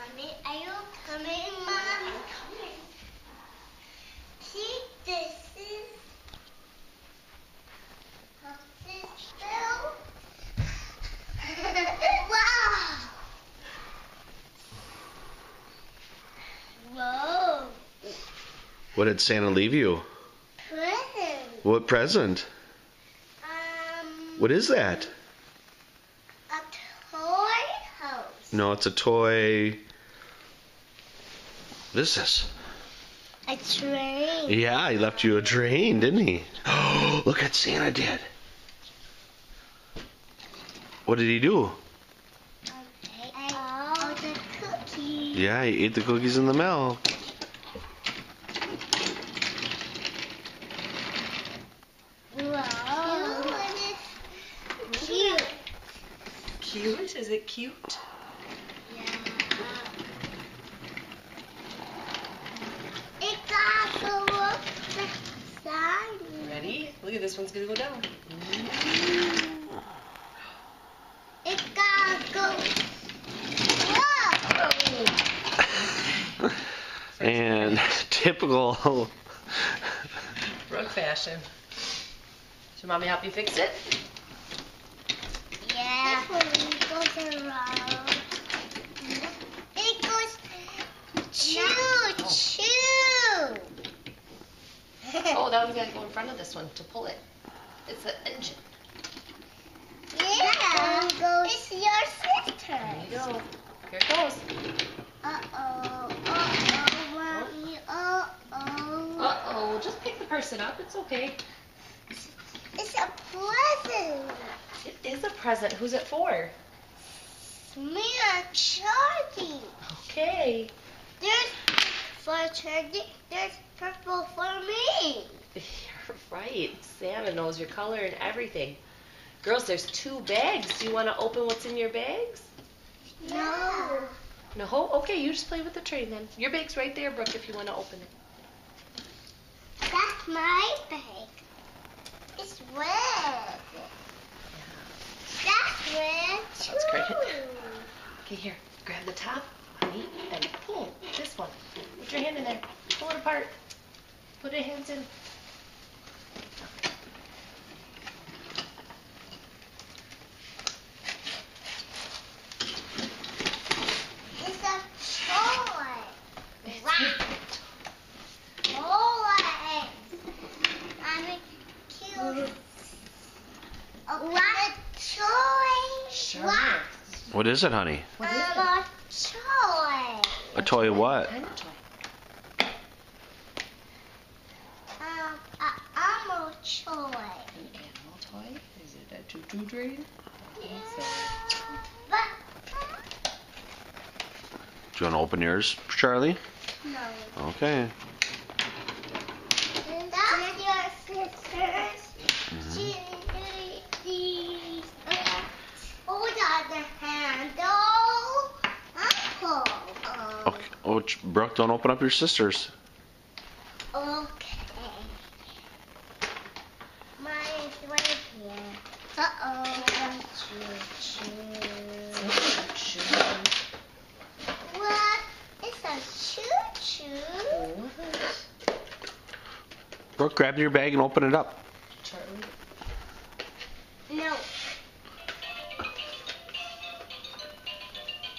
Mommy, are you coming, Mom? I'm coming. See, this is Bill. Wow. Whoa. What did Santa leave you? Present. What present? What is that? A toy house. No, it's a toy. What is this? A train. Yeah, he left you a train, didn't he? Oh, look what Santa did. What did he do? Okay. All the cookies. Yeah, he ate the cookies and the milk. Wow. Cute. Cute? Is it cute? Yeah. It got to look the side. Ready? Look at this one's gonna go down. It got to go. Whoa. And typical. Brooke fashion. Should mommy help you fix it? Yeah. This one goes around. It goes choo choo. Oh, that one's gotta go in front of this one to pull it. It's the engine. Yeah. It's your sister. There you go. Here it goes. Uh-oh. Mommy. Uh-oh. Just pick the person up. It's okay. It's a present. It is a present. Who's it for? Me and Charlie. Okay. There's for Charlie. There's purple for me. You're right. Santa knows your color and everything. Girls, there's 2 bags. Do you want to open what's in your bags? No. No? Okay, you just play with the train then. Your bag's right there, Brooke, if you want to open it. That's my bag. It's red. That's red too. That's great. Okay, here. Grab the top, honey, and pull this one. Put your hand in there. Pull it apart. Put your hands in. It's a toy. Wow. I'm cute. What toy? Sure. What? What is it, honey? What is it? A toy. A toy of what? Kind of toy. An animal toy. An animal toy? Is it a choo-choo train? Yeah. But Do you want to open yours, Charlie? no. Okay. That's your sister's. She hold on the handle. Uncle. Okay. Oh, Brooke, don't open up your sister's. Okay. Mine is right here. Uh-oh. Choo-choo. What? It's a choo-choo. What? Brooke, grab your bag and open it up. Charlie? No.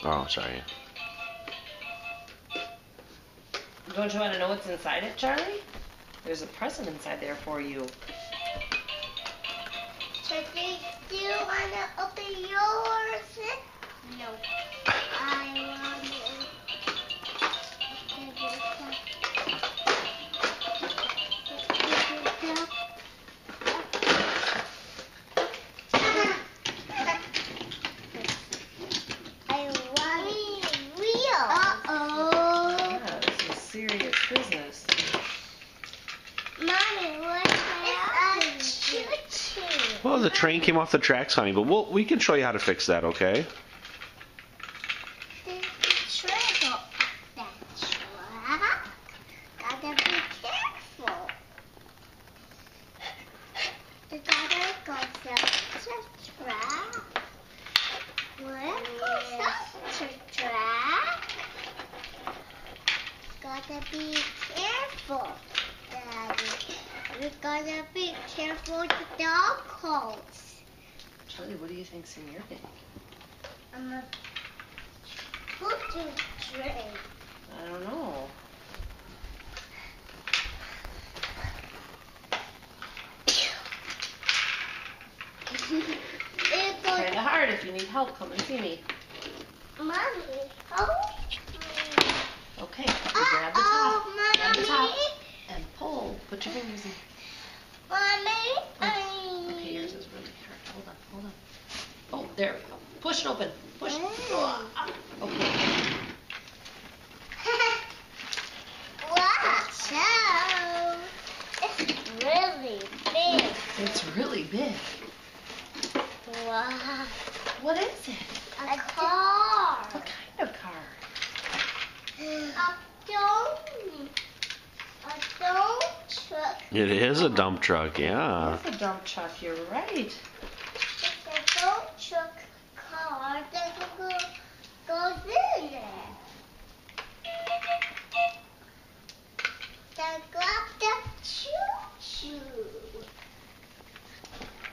Oh, sorry. Don't you want to know what's inside it, Charlie? There's a present inside there for you. Charlie, do you want to open yours? No. I want it. I want it real. Uh-oh. Yeah, this is serious business. Mommy, what's choo-choo? Well, the train came off the tracks, honey, but we can show you how to fix that, okay? The train off that track. Gotta be careful. The gotta go off the track. Where goes off the track? gotta be careful, Daddy. We gotta be careful with the dog holes. Charlie, what do you think's in your bag? I'm a food tray. I don't know. It's Kind of hard. If you need help, come and see me. Mommy, help me. Okay, you grab the top. Grab the top Mommy. and pull. Put your fingers in. Mommy. Okay, yours is really hard. Hold on, hold on. Oh, there we go. Push it open. Push. Okay. Watch out. It's really big. It's really big. Wow. What is it? A car. What kind of car? A dump truck. It is a dump truck, yeah. It's a dump truck. You're right. It's a dump truck car that goes in there. Then grab the choo-choo.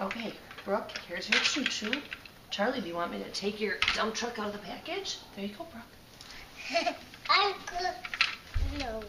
Okay, Brooke, here's your choo-choo. Charlie, do you want me to take your dump truck out of the package? There you go, Brooke. I could no.